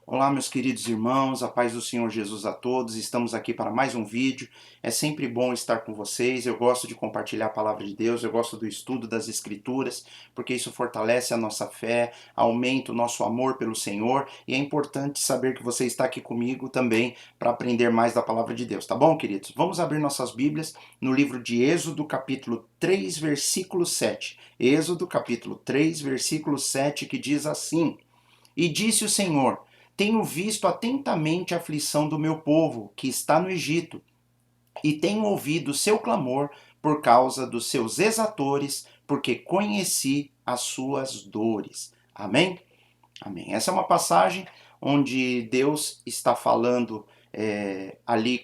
Olá, meus queridos irmãos, a paz do Senhor Jesus a todos. Estamos aqui para mais um vídeo. É sempre bom estar com vocês. Eu gosto de compartilhar a palavra de Deus, eu gosto do estudo das Escrituras, porque isso fortalece a nossa fé, aumenta o nosso amor pelo Senhor, e é importante saber que você está aqui comigo também para aprender mais da palavra de Deus, tá bom, queridos? Vamos abrir nossas Bíblias no livro de Êxodo, capítulo 3, versículo 7. Êxodo, capítulo 3, versículo 7, que diz assim: E disse o Senhor: Tenho visto atentamente a aflição do meu povo, que está no Egito, e tenho ouvido o seu clamor por causa dos seus exatores, porque conheci as suas dores. Amém? Amém. Essa é uma passagem onde Deus está falando ali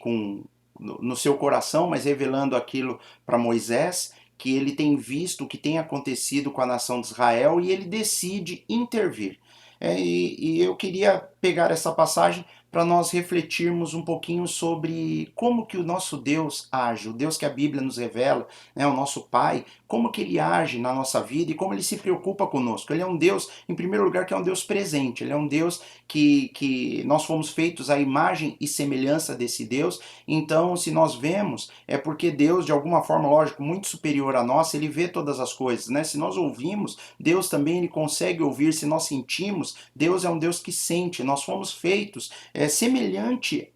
no seu coração, mas revelando aquilo para Moisés, que ele tem visto o que tem acontecido com a nação de Israel e ele decide intervir. E eu queria pegar essa passagem para nós refletirmos um pouquinho sobre como que o nosso Deus age, o Deus que a Bíblia nos revela, né, o nosso Pai, como que ele age na nossa vida e como ele se preocupa conosco. Ele é um Deus, em primeiro lugar, que é um Deus presente, ele é um Deus que nós fomos feitos à imagem e semelhança desse Deus. Então, se nós vemos, é porque Deus, de alguma forma, lógico, muito superior a nós, ele vê todas as coisas, né? Se nós ouvimos, Deus também ele consegue ouvir. Se nós sentimos, Deus é um Deus que sente. Nós fomos feitos semelhantes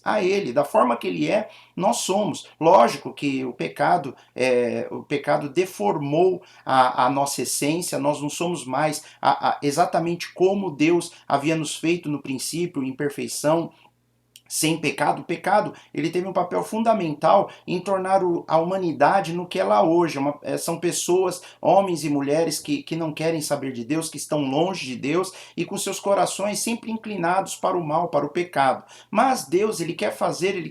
a ele, da forma que ele é, nós somos. Lógico que o pecado deformou a nossa essência, nós não somos mais exatamente como Deus havia nos feito no princípio, em perfeição, sem pecado. O pecado ele teve um papel fundamental em tornar a humanidade no que ela é hoje. São pessoas, homens e mulheres que não querem saber de Deus, que estão longe de Deus e com seus corações sempre inclinados para o mal, para o pecado. Mas Deus ele quer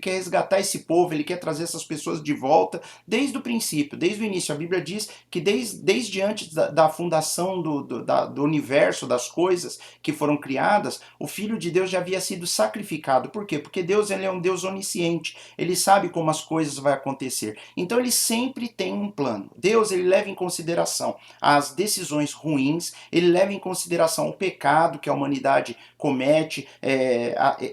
resgatar esse povo, ele quer trazer essas pessoas de volta desde o princípio, desde o início. A Bíblia diz que desde antes da fundação do universo, das coisas que foram criadas, o Filho de Deus já havia sido sacrificado. Por quê? Porque Deus ele é um Deus onisciente, ele sabe como as coisas vão acontecer. Então ele sempre tem um plano. Deus ele leva em consideração as decisões ruins, ele leva em consideração o pecado que a humanidade comete,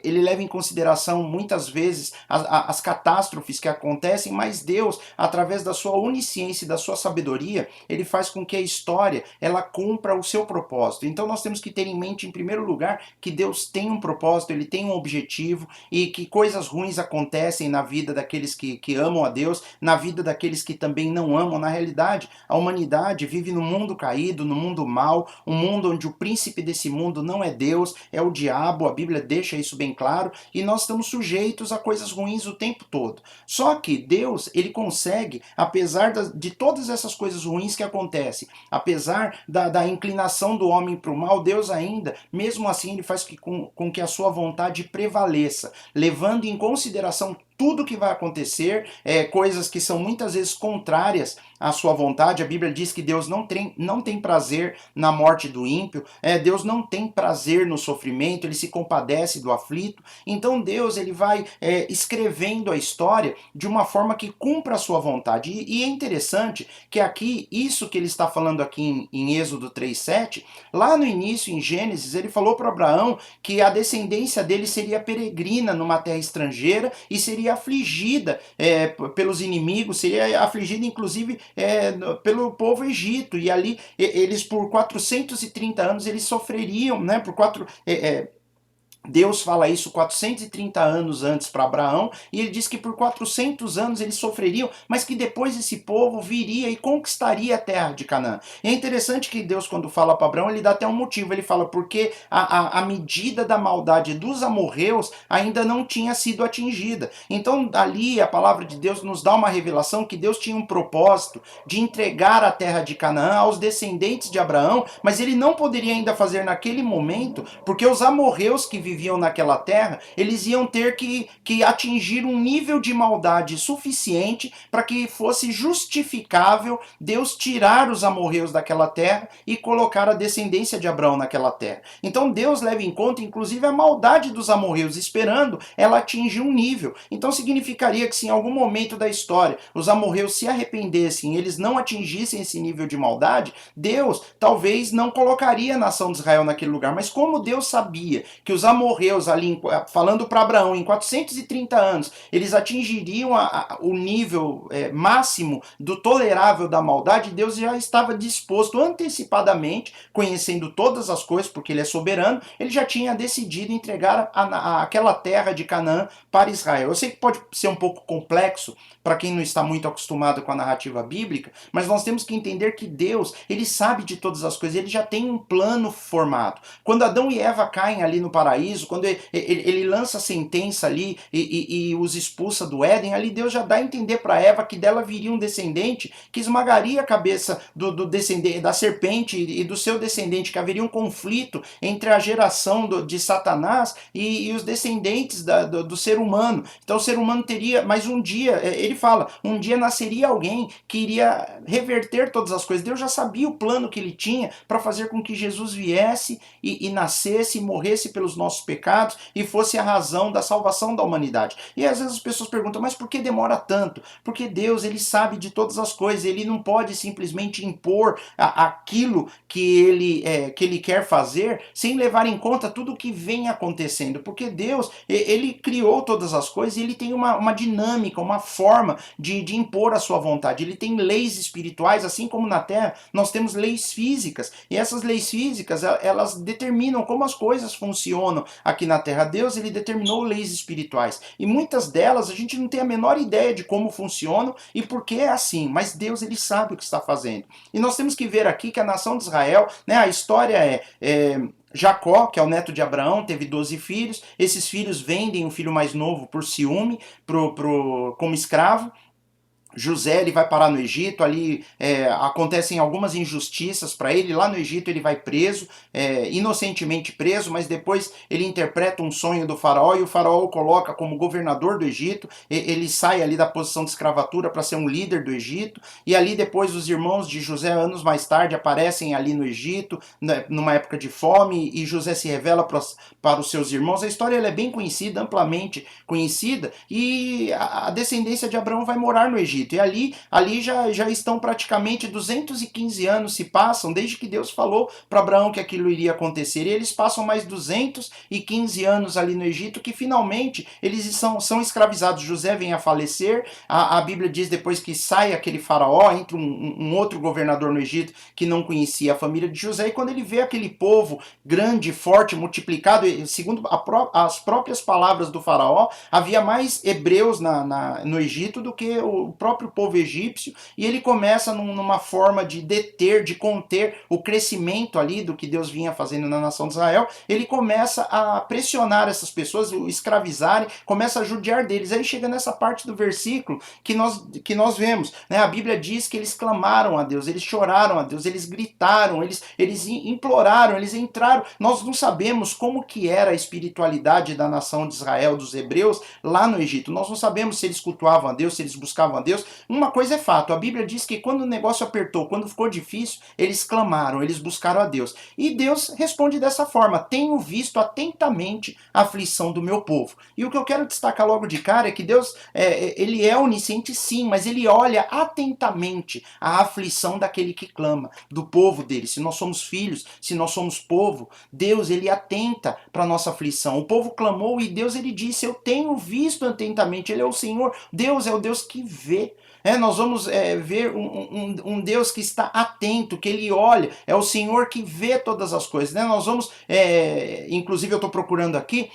ele leva em consideração muitas vezes as catástrofes que acontecem, mas Deus, através da sua onisciência e da sua sabedoria, ele faz com que a história ela cumpra o seu propósito. Então nós temos que ter em mente, em primeiro lugar, que Deus tem um propósito, ele tem um objetivo, e que coisas ruins acontecem na vida daqueles que amam a Deus, na vida daqueles que também não amam. Na realidade, a humanidade vive num mundo caído, num mundo mau, um mundo onde o príncipe desse mundo não é Deus, é o diabo. A Bíblia deixa isso bem claro, e nós estamos sujeitos a coisas ruins o tempo todo. Só que Deus, ele consegue, apesar de todas essas coisas ruins que acontecem, apesar da inclinação do homem para o mal, Deus ainda, mesmo assim, ele faz com que a sua vontade prevaleça, levando em consideração tudo que vai acontecer, coisas que são muitas vezes contrárias à sua vontade. A Bíblia diz que Deus não tem prazer na morte do ímpio, Deus não tem prazer no sofrimento, ele se compadece do aflito. Então Deus ele vai escrevendo a história de uma forma que cumpra a sua vontade. E é interessante que aqui, isso que ele está falando aqui em Êxodo 3,7, lá no início, em Gênesis, ele falou para Abraão que a descendência dele seria peregrina numa terra estrangeira e seria afligida pelos inimigos, seria afligida inclusive pelo povo Egito, e ali eles por 430 anos eles sofreriam, né, Deus fala isso 430 anos antes para Abraão, e ele diz que por 400 anos eles sofreriam, mas que depois esse povo viria e conquistaria a terra de Canaã. E é interessante que Deus, quando fala para Abraão, ele dá até um motivo. Ele fala porque a medida da maldade dos amorreus ainda não tinha sido atingida. Então ali a palavra de Deus nos dá uma revelação que Deus tinha um propósito de entregar a terra de Canaã aos descendentes de Abraão, mas ele não poderia ainda fazer naquele momento, porque os amorreus que viviam viviam naquela terra, eles iam ter que atingir um nível de maldade suficiente para que fosse justificável Deus tirar os amorreus daquela terra e colocar a descendência de Abraão naquela terra. Então Deus leva em conta, inclusive, a maldade dos amorreus, esperando ela atingir um nível. Então significaria que se em algum momento da história os amorreus se arrependessem, eles não atingissem esse nível de maldade, Deus talvez não colocaria a nação de Israel naquele lugar. Mas como Deus sabia que os amorreus ali, falando para Abraão, em 430 anos, eles atingiriam o nível máximo do tolerável da maldade, Deus já estava disposto antecipadamente, conhecendo todas as coisas, porque ele é soberano, ele já tinha decidido entregar aquela terra de Canaã para Israel. Eu sei que pode ser um pouco complexo para quem não está muito acostumado com a narrativa bíblica, mas nós temos que entender que Deus, ele sabe de todas as coisas, ele já tem um plano formado. Quando Adão e Eva caem ali no paraíso, quando ele lança a sentença ali e os expulsa do Éden, ali Deus já dá a entender para Eva que dela viria um descendente que esmagaria a cabeça do descendente, da serpente e do seu descendente, que haveria um conflito entre a geração de Satanás e os descendentes do ser humano. Então o ser humano teria, mas um dia, ele fala, um dia nasceria alguém que iria reverter todas as coisas. Deus já sabia o plano que ele tinha para fazer com que Jesus viesse e nascesse e morresse pelos nossos pecados e fosse a razão da salvação da humanidade. E às vezes as pessoas perguntam, mas por que demora tanto? Porque Deus, ele sabe de todas as coisas, ele não pode simplesmente impor aquilo que ele quer fazer sem levar em conta tudo o que vem acontecendo, porque Deus, ele criou todas as coisas e ele tem uma dinâmica, uma forma de impor a sua vontade. Ele tem leis espirituais, assim como na Terra nós temos leis físicas, e essas leis físicas, elas determinam como as coisas funcionam aqui na Terra. Deus, ele determinou leis espirituais, e muitas delas a gente não tem a menor ideia de como funcionam e por que é assim, mas Deus, ele sabe o que está fazendo. E nós temos que ver aqui que a nação de Israel, né, a história Jacó, que é o neto de Abraão, teve 12 filhos. Esses filhos vendem o filho mais novo por ciúme, como escravo. José, ele vai parar no Egito, ali acontecem algumas injustiças para ele, lá no Egito ele vai preso, inocentemente preso, mas depois ele interpreta um sonho do faraó e o faraó o coloca como governador do Egito, ele sai ali da posição de escravatura para ser um líder do Egito, e ali depois os irmãos de José, anos mais tarde, aparecem ali no Egito, né, numa época de fome, e José se revela para os seus irmãos. A história ela é bem conhecida, amplamente conhecida, e a descendência de Abraão vai morar no Egito. E ali já estão praticamente 215 anos se passam, desde que Deus falou para Abraão que aquilo iria acontecer. E eles passam mais 215 anos ali no Egito, que finalmente eles são escravizados. José vem a falecer, a Bíblia diz depois que sai aquele faraó, entra um outro governador no Egito que não conhecia a família de José, e quando ele vê aquele povo grande, forte, multiplicado, segundo as próprias palavras do faraó, havia mais hebreus no Egito do que o próprio povo egípcio, e ele começa numa forma de deter, de conter o crescimento ali do que Deus vinha fazendo na nação de Israel. Ele começa a pressionar essas pessoas, o escravizarem, começa a judiar deles. Aí chega nessa parte do versículo que nós vemos, né? A Bíblia diz que eles clamaram a Deus, eles choraram a Deus, eles gritaram, eles imploraram, eles entraram. Nós não sabemos como que era a espiritualidade da nação de Israel, dos hebreus, lá no Egito. Nós não sabemos se eles cultuavam a Deus, se eles buscavam a Deus. Uma coisa é fato, a Bíblia diz que quando o negócio apertou, quando ficou difícil, eles clamaram, eles buscaram a Deus. E Deus responde dessa forma: tenho visto atentamente a aflição do meu povo. E o que eu quero destacar logo de cara é que Deus, ele é onisciente sim, mas ele olha atentamente a aflição daquele que clama, do povo dele. Se nós somos filhos, se nós somos povo, Deus, ele atenta para a nossa aflição. O povo clamou e Deus, ele disse: eu tenho visto atentamente. Ele é o Senhor, Deus é o Deus que vê. Nós vamos ver um Deus que está atento, que ele olha, é o Senhor que vê todas as coisas. Né? Nós vamos, inclusive eu estou procurando aqui,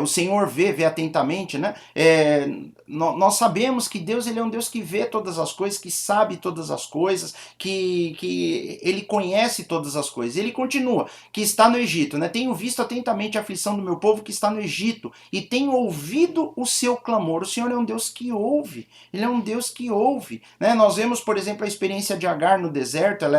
o Senhor vê atentamente, né? Nós sabemos que Deus, ele é um Deus que vê todas as coisas, que sabe todas as coisas, que ele conhece todas as coisas. Ele continua, que está no Egito, né? Tenho visto atentamente a aflição do meu povo que está no Egito e tenho ouvido o seu clamor. O Senhor é um Deus que ouve, ele é um Deus que ouve, né? Nós vemos, por exemplo, a experiência de Agar no deserto. Ela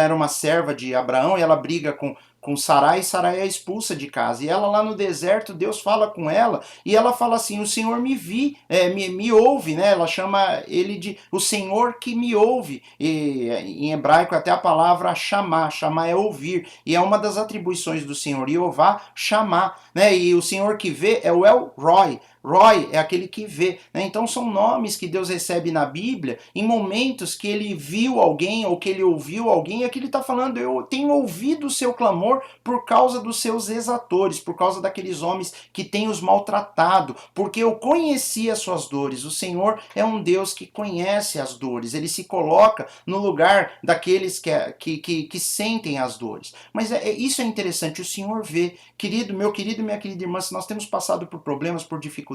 era uma serva de Abraão e ela briga com Sarai, e Sarai é expulsa de casa. E ela lá no deserto, Deus fala com ela, e ela fala assim, o Senhor me ouve, né? Ela chama ele de o Senhor que me ouve. E, em hebraico até a palavra chamar, chamar é ouvir, e é uma das atribuições do Senhor, Jeová, chamar, né? E o Senhor que vê é o El Roi. Roy é aquele que vê, né? Então são nomes que Deus recebe na Bíblia em momentos que ele viu alguém ou que ele ouviu alguém, e aqui ele está falando, eu tenho ouvido o seu clamor por causa dos seus exatores, por causa daqueles homens que têm os maltratado, porque eu conheci as suas dores. O Senhor é um Deus que conhece as dores, ele se coloca no lugar daqueles que sentem as dores. Mas isso é interessante, o Senhor vê, querido, minha querida irmã, se nós temos passado por problemas, por dificuldades,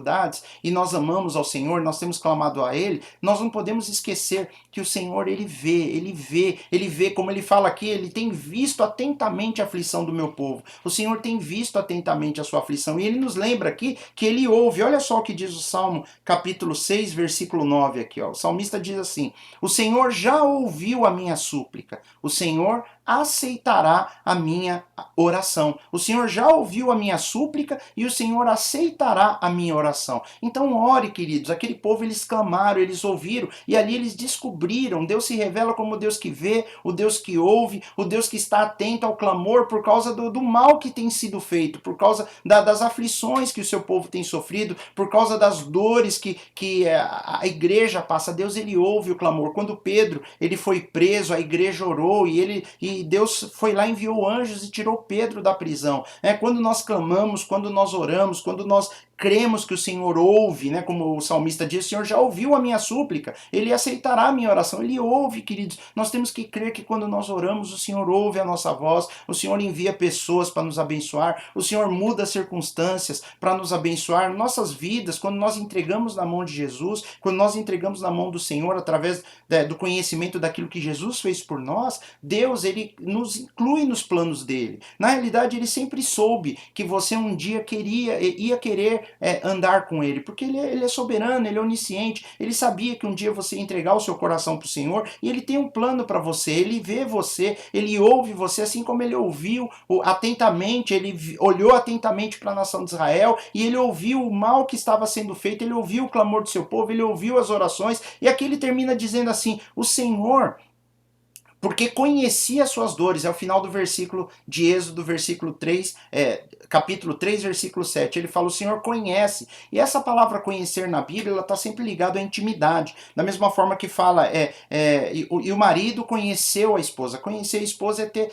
e nós amamos ao Senhor, nós temos clamado a Ele, nós não podemos esquecer que o Senhor, Ele vê, como Ele fala aqui, Ele tem visto atentamente a aflição do meu povo, o Senhor tem visto atentamente a sua aflição, e Ele nos lembra aqui que Ele ouve. Olha só o que diz o Salmo capítulo 6, versículo 9 aqui, ó. O salmista diz assim, o Senhor já ouviu a minha súplica, o Senhor aceitará a minha oração. O Senhor já ouviu a minha súplica e o Senhor aceitará a minha oração. Então ore, queridos. Aquele povo, eles clamaram, eles ouviram e ali eles descobriram. Deus se revela como o Deus que vê, o Deus que ouve, o Deus que está atento ao clamor por causa do mal que tem sido feito, por causa das aflições que o seu povo tem sofrido, por causa das dores que a igreja passa. Deus, ele ouve o clamor. Quando Pedro, ele foi preso, a igreja orou e Deus foi lá, enviou anjos e tirou Pedro da prisão. Quando nós clamamos, quando nós oramos, quando nós cremos que o Senhor ouve, né? Como o salmista diz, o Senhor já ouviu a minha súplica, Ele aceitará a minha oração. Ele ouve, queridos. Nós temos que crer que quando nós oramos, o Senhor ouve a nossa voz, o Senhor envia pessoas para nos abençoar, o Senhor muda as circunstâncias para nos abençoar. Nossas vidas, quando nós entregamos na mão de Jesus, quando nós entregamos na mão do Senhor, através do conhecimento daquilo que Jesus fez por nós, Deus, Ele nos inclui nos planos dele. Na realidade, Ele sempre soube que você um dia ia querer andar com Ele, porque ele é soberano, Ele é onisciente, Ele sabia que um dia você ia entregar o seu coração para o Senhor, e Ele tem um plano para você, Ele vê você, Ele ouve você, assim como Ele ouviu atentamente, Ele olhou atentamente para a nação de Israel, e Ele ouviu o mal que estava sendo feito, Ele ouviu o clamor do seu povo, Ele ouviu as orações, e aqui Ele termina dizendo assim, o Senhor, porque conhecia as suas dores, é o final do versículo de Êxodo, versículo 3, capítulo 3, versículo 7, ele fala, o Senhor conhece, e essa palavra conhecer na Bíblia, ela está sempre ligada à intimidade, da mesma forma que fala, e o marido conheceu a esposa é ter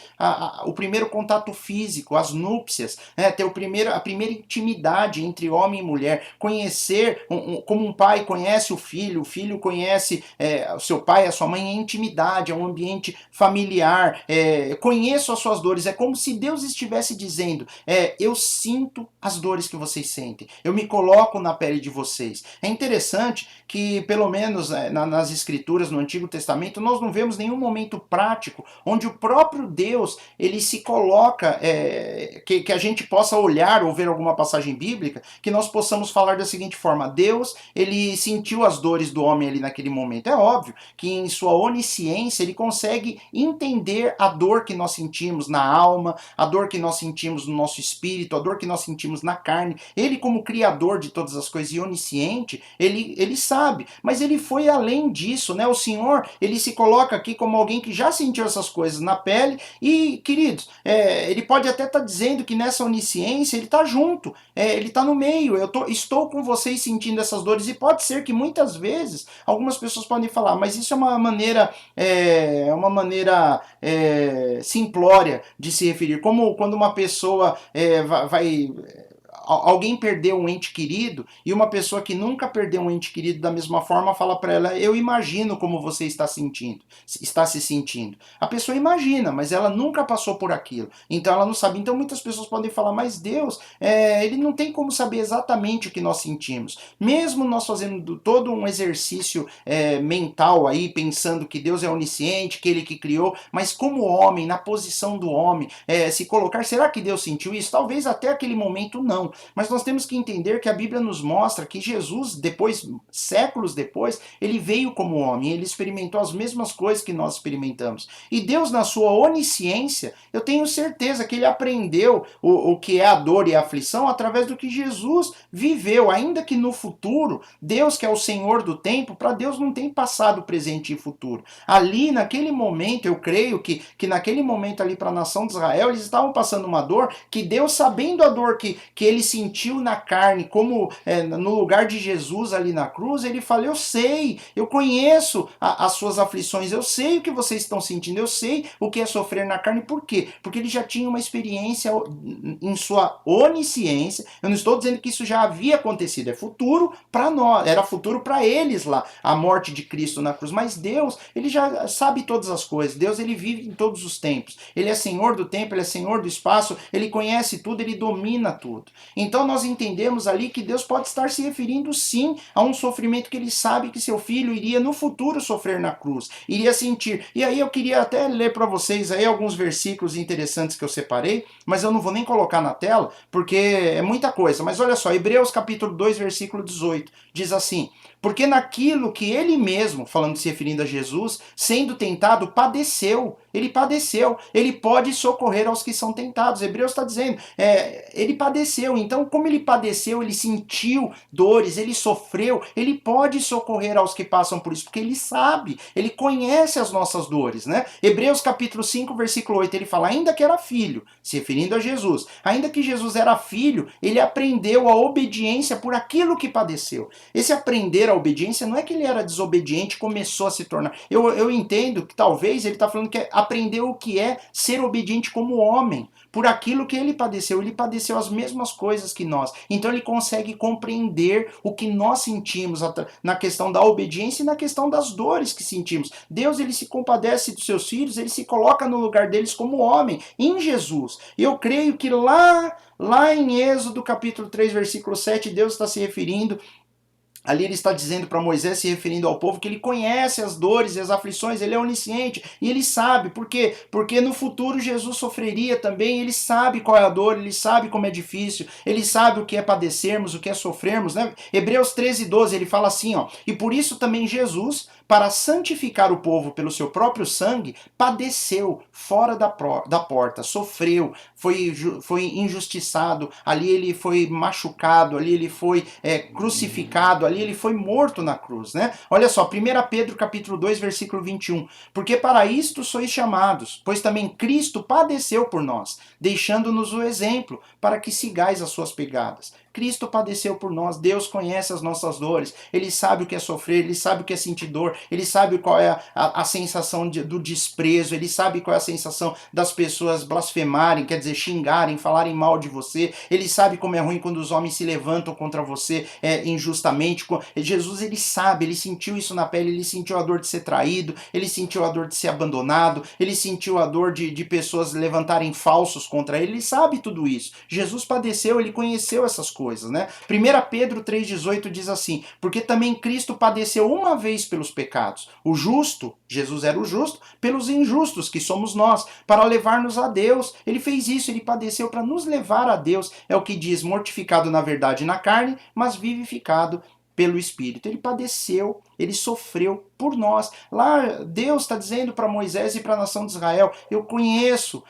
o primeiro contato físico, as núpcias, ter a primeira intimidade entre homem e mulher, conhecer, como um pai conhece o filho conhece o seu pai, a sua mãe, é intimidade, é um ambiente familiar, conheço as suas dores, é como se Deus estivesse dizendo, eu sinto as dores que vocês sentem, eu me coloco na pele de vocês. É interessante que, pelo menos nas escrituras, no Antigo Testamento, nós não vemos nenhum momento prático onde o próprio Deus, ele se coloca, que a gente possa olhar ou ver alguma passagem bíblica, que nós possamos falar da seguinte forma, Deus, ele sentiu as dores do homem ali naquele momento. É óbvio que em sua onisciência, ele consegue entender a dor que nós sentimos na alma, a dor que nós sentimos no nosso espírito, a dor que nós sentimos na carne. Ele, como criador de todas as coisas e onisciente, ele sabe, mas ele foi além disso, né? O Senhor, ele se coloca aqui como alguém que já sentiu essas coisas na pele e, queridos, ele pode até estar dizendo que nessa onisciência ele está junto, ele está no meio, estou com vocês sentindo essas dores, e pode ser que muitas vezes algumas pessoas podem falar, mas isso é uma maneira simplória de se referir, como quando uma pessoa alguém perdeu um ente querido e uma pessoa que nunca perdeu um ente querido da mesma forma fala para ela, eu imagino como você está se sentindo. A pessoa imagina, mas ela nunca passou por aquilo, então ela não sabe. Então muitas pessoas podem falar, mas Deus, ele não tem como saber exatamente o que nós sentimos. Mesmo nós fazendo todo um exercício mental aí, pensando que Deus é onisciente, que Ele que criou, mas como homem, na posição do homem, se colocar, será que Deus sentiu isso? Talvez até aquele momento não. mas nós temos que entender que a Bíblia nos mostra que Jesus, depois, séculos depois, ele veio como homem, ele experimentou as mesmas coisas que nós experimentamos. E Deus, na sua onisciência, eu tenho certeza que ele aprendeu o que é a dor e a aflição através do que Jesus viveu, ainda que no futuro, Deus, que é o Senhor do tempo, para Deus não tem passado, presente e futuro. Ali, naquele momento, eu creio que naquele momento ali para a nação de Israel, eles estavam passando uma dor que Deus, sabendo a dor que ele sentiu na carne, como no lugar de Jesus ali na cruz, ele fala, eu sei, eu conheço as suas aflições, eu sei o que vocês estão sentindo, eu sei o que é sofrer na carne, por quê? Porque ele já tinha uma experiência em sua onisciência, eu não estou dizendo que isso já havia acontecido, é futuro para nós, era futuro para eles lá, a morte de Cristo na cruz, mas Deus, ele já sabe todas as coisas, Deus, ele vive em todos os tempos, ele é Senhor do tempo, ele é Senhor do espaço, ele conhece tudo, ele domina tudo. Então nós entendemos ali que Deus pode estar se referindo sim a um sofrimento que ele sabe que seu filho iria no futuro sofrer na cruz, iria sentir. E aí eu queria até ler para vocês aí alguns versículos interessantes que eu separei, mas eu não vou nem colocar na tela, porque é muita coisa. Mas olha só, Hebreus capítulo 2, versículo 18, diz assim, porque naquilo que ele mesmo, falando se referindo a Jesus, sendo tentado, padeceu. Ele padeceu. Ele pode socorrer aos que são tentados. Hebreus está dizendo, ele padeceu. Então, como ele padeceu, ele sentiu dores, ele sofreu, ele pode socorrer aos que passam por isso, porque ele sabe, ele conhece as nossas dores, né? Hebreus capítulo 5, versículo 8, ele fala, ainda que era filho, se referindo a Jesus, ainda que Jesus era filho, ele aprendeu a obediência por aquilo que padeceu. Esse aprender a obediência não é que ele era desobediente e começou a se tornar. Eu entendo que talvez ele está falando que aprendeu o que é ser obediente como homem, por aquilo que ele padeceu. Ele padeceu as mesmas coisas que nós. Então ele consegue compreender o que nós sentimos na questão da obediência e na questão das dores que sentimos. Deus, ele se compadece dos seus filhos, ele se coloca no lugar deles como homem, em Jesus. E eu creio que lá em Êxodo capítulo 3, versículo 7, Deus está se referindo. Ali ele está dizendo para Moisés, se referindo ao povo, que ele conhece as dores e as aflições, ele é onisciente, e ele sabe, por quê? Porque no futuro Jesus sofreria também, ele sabe qual é a dor, ele sabe como é difícil, ele sabe o que é padecermos, o que é sofrermos, né? Hebreus 13, 12, ele fala assim, ó, e por isso também Jesus, para santificar o povo pelo seu próprio sangue, padeceu fora da porta, sofreu, foi injustiçado, ali ele foi machucado, ali ele foi crucificado, ali ele foi morto na cruz, né? Olha só, 1 Pedro capítulo 2, versículo 21, porque para isto sois chamados, pois também Cristo padeceu por nós, deixando-nos o exemplo, para que sigais as suas pegadas. Cristo padeceu por nós, Deus conhece as nossas dores, ele sabe o que é sofrer, ele sabe o que é sentir dor, ele sabe qual é a sensação do desprezo, ele sabe qual é a sensação das pessoas blasfemarem, quer dizer, xingarem, falarem mal de você, ele sabe como é ruim quando os homens se levantam contra você injustamente. Jesus, ele sabe, ele sentiu isso na pele, ele sentiu a dor de ser traído, ele sentiu a dor de ser abandonado, ele sentiu a dor de pessoas levantarem falsos contra ele sabe tudo isso. Jesus padeceu, ele conheceu essas coisas. Né? 1 Pedro 3,18 diz assim, porque também Cristo padeceu uma vez pelos pecados, o justo, Jesus era o justo, pelos injustos, que somos nós, para levar-nos a Deus. Ele fez isso, ele padeceu para nos levar a Deus, é o que diz, mortificado na verdade na carne, mas vivificado pelo Espírito. Ele padeceu, ele sofreu por nós. Lá Deus está dizendo para Moisés e para a nação de Israel, eu conheço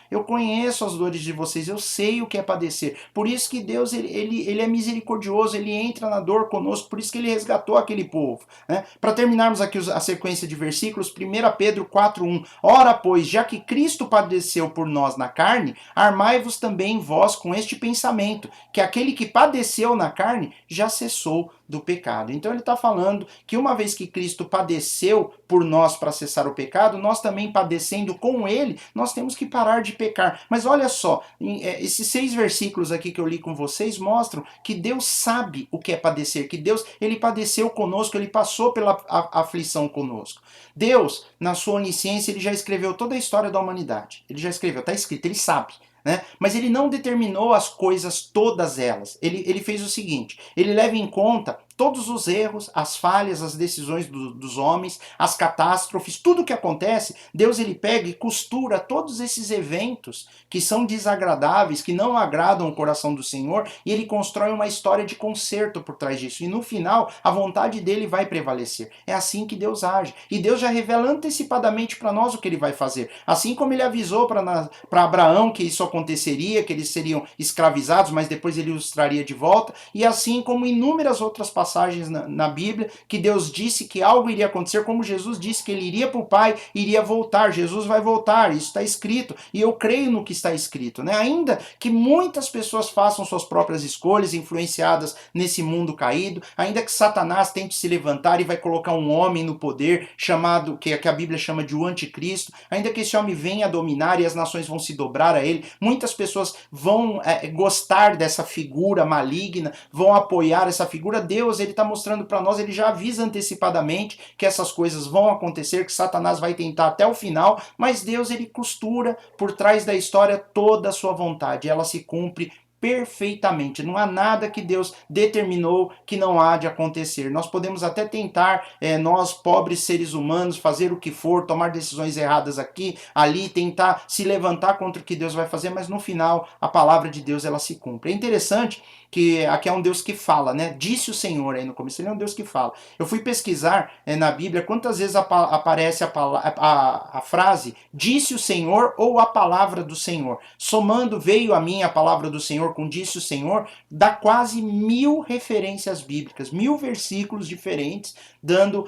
as dores de vocês, eu sei o que é padecer. Por isso que Deus ele é misericordioso, ele entra na dor conosco, por isso que ele resgatou aquele povo. Né? Para terminarmos aqui a sequência de versículos, 1 Pedro 4:1, ora pois, já que Cristo padeceu por nós na carne, armai-vos também vós com este pensamento, que aquele que padeceu na carne já cessou do pecado. Então ele está falando que uma vez que Cristo padeceu por nós para cessar o pecado, nós também padecendo com ele, nós temos que parar de pecar. Mas olha só, esses 6 versículos aqui que eu li com vocês mostram que Deus sabe o que é padecer, que Deus, ele padeceu conosco, ele passou pela aflição conosco. Deus, na sua onisciência, ele já escreveu toda a história da humanidade. Ele já escreveu, está escrito, ele sabe. Né? Mas ele não determinou as coisas, todas elas. Ele fez o seguinte, ele leva em conta todos os erros, as falhas, as decisões dos homens, as catástrofes, tudo que acontece, Deus ele pega e costura todos esses eventos que são desagradáveis, que não agradam o coração do Senhor, e ele constrói uma história de conserto por trás disso. E no final, a vontade dele vai prevalecer. É assim que Deus age. E Deus já revela antecipadamente para nós o que ele vai fazer. Assim como ele avisou para Abraão que isso aconteceria, que eles seriam escravizados, mas depois ele os traria de volta, e assim como inúmeras outras passagens na Bíblia, que Deus disse que algo iria acontecer, como Jesus disse que ele iria para o Pai, iria voltar, Jesus vai voltar, isso está escrito, e eu creio no que está escrito, né? Ainda que muitas pessoas façam suas próprias escolhas, influenciadas nesse mundo caído, ainda que Satanás tente se levantar e vai colocar um homem no poder, chamado, que a Bíblia chama de o anticristo, ainda que esse homem venha a dominar e as nações vão se dobrar a ele, muitas pessoas vão gostar dessa figura maligna, vão apoiar essa figura. Deus ele está mostrando para nós, ele já avisa antecipadamente que essas coisas vão acontecer, que Satanás vai tentar até o final, mas Deus ele costura por trás da história toda a sua vontade, ela se cumpre perfeitamente. Não há nada que Deus determinou que não há de acontecer. Nós podemos até tentar, nós pobres seres humanos, fazer o que for, tomar decisões erradas aqui, ali, tentar se levantar contra o que Deus vai fazer, mas no final a palavra de Deus ela se cumpre. É interessante que aqui é um Deus que fala, né? Disse o Senhor aí no começo, ele é um Deus que fala. Eu fui pesquisar na Bíblia quantas vezes aparece a frase disse o Senhor ou a palavra do Senhor. Somando veio a mim a palavra do Senhor com disse o Senhor, dá quase 1000 referências bíblicas, 1000 versículos diferentes, dando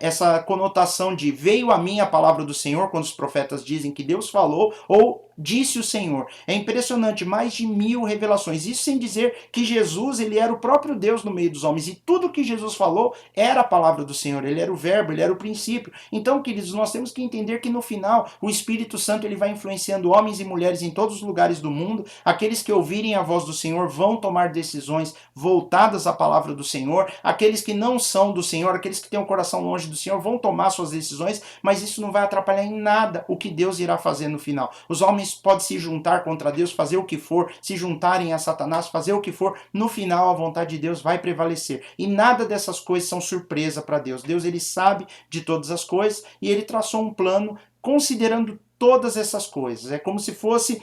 essa conotação de veio a mim a palavra do Senhor, quando os profetas dizem que Deus falou, ou disse o Senhor. É impressionante, mais de 1000 revelações. Isso sem dizer que Jesus ele era o próprio Deus no meio dos homens. E tudo que Jesus falou era a palavra do Senhor. Ele era o verbo, ele era o princípio. Então, queridos, nós temos que entender que no final o Espírito Santo ele vai influenciando homens e mulheres em todos os lugares do mundo. Aqueles que ouvirem a voz do Senhor vão tomar decisões voltadas à palavra do Senhor. Aqueles que não são do Senhor, aqueles que têm o coração longe do Senhor vão tomar suas decisões, mas isso não vai atrapalhar em nada o que Deus irá fazer no final. Os homens podem se juntar contra Deus, fazer o que for, se juntarem a Satanás, fazer o que for, no final a vontade de Deus vai prevalecer. E nada dessas coisas são surpresa para Deus. Deus ele sabe de todas as coisas e ele traçou um plano considerando todas essas coisas. É como se fosse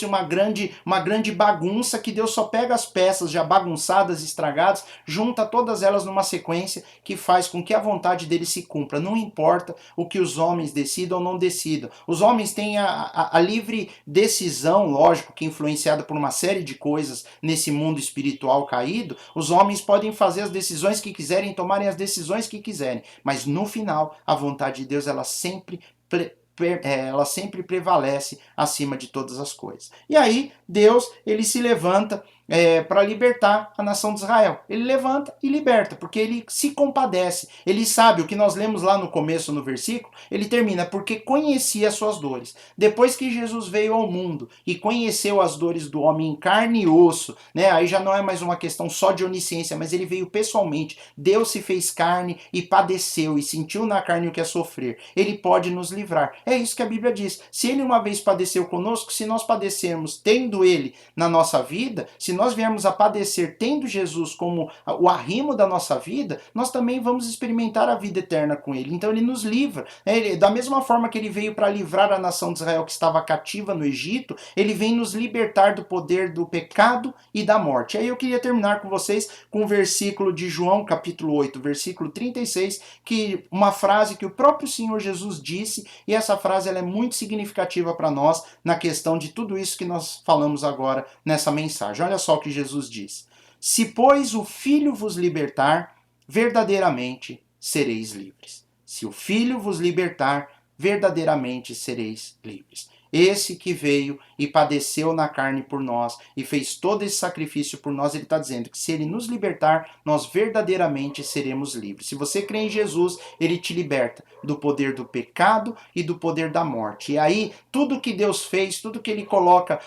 uma grande bagunça que Deus só pega as peças já bagunçadas, estragadas, junta todas elas numa sequência que faz com que a vontade dele se cumpra. Não importa o que os homens decidam ou não decidam. Os homens têm a livre decisão, lógico, que influenciada por uma série de coisas nesse mundo espiritual caído. Os homens podem fazer as decisões que quiserem, tomarem as decisões que quiserem. Mas no final, a vontade de Deus, ela sempre prevalece acima de todas as coisas. E aí Deus ele se levanta para libertar a nação de Israel. Ele levanta e liberta, porque ele se compadece. Ele sabe o que nós lemos lá no começo no versículo, ele termina, porque conhecia as suas dores. Depois que Jesus veio ao mundo e conheceu as dores do homem em carne e osso, né, aí já não é mais uma questão só de onisciência, mas ele veio pessoalmente. Deus se fez carne e padeceu e sentiu na carne o que é sofrer. Ele pode nos livrar. É isso que a Bíblia diz. Se ele uma vez padeceu conosco, se nós padecermos tendo ele na nossa vida, se nós viermos a padecer tendo Jesus como o arrimo da nossa vida, nós também vamos experimentar a vida eterna com ele. Então ele nos livra. Da mesma forma que ele veio para livrar a nação de Israel que estava cativa no Egito, ele vem nos libertar do poder do pecado e da morte. Aí eu queria terminar com vocês com o versículo de João, capítulo 8, versículo 36, que uma frase que o próprio Senhor Jesus disse, e essa frase ela é muito significativa para nós na questão de tudo isso que nós falamos agora nessa mensagem. Olha só o que Jesus diz: se, pois, o Filho vos libertar, verdadeiramente sereis livres. Se o Filho vos libertar, verdadeiramente sereis livres. Esse que veio e padeceu na carne por nós e fez todo esse sacrifício por nós, ele está dizendo que se ele nos libertar, nós verdadeiramente seremos livres. Se você crê em Jesus, ele te liberta do poder do pecado e do poder da morte. E aí, tudo que Deus fez, tudo que ele coloca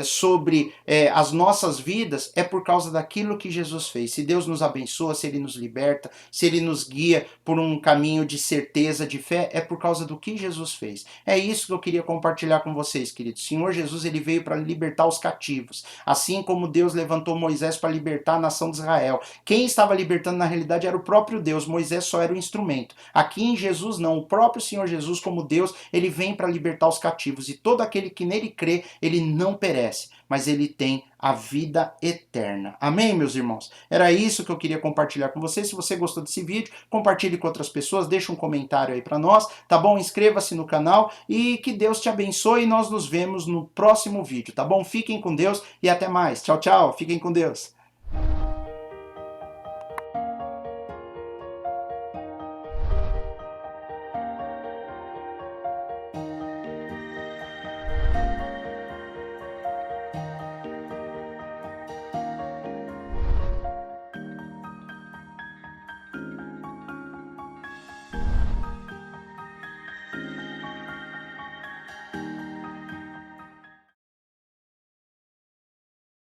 sobre as nossas vidas, é por causa daquilo que Jesus fez. Se Deus nos abençoa, se ele nos liberta, se ele nos guia por um caminho de certeza, de fé, é por causa do que Jesus fez. É isso que eu queria compartilhar com vocês, queridos. Senhor Jesus Jesus ele veio para libertar os cativos. Assim como Deus levantou Moisés para libertar a nação de Israel. Quem estava libertando na realidade era o próprio Deus, Moisés só era o instrumento. Aqui em Jesus não, o próprio Senhor Jesus como Deus, ele vem para libertar os cativos e todo aquele que nele crê, ele não perece, mas ele tem a vida eterna. Amém, meus irmãos? Era isso que eu queria compartilhar com vocês. Se você gostou desse vídeo, compartilhe com outras pessoas, deixa um comentário aí para nós, tá bom? Inscreva-se no canal e que Deus te abençoe e nós nos vemos no próximo vídeo, tá bom? Fiquem com Deus e até mais. Tchau, tchau. Fiquem com Deus.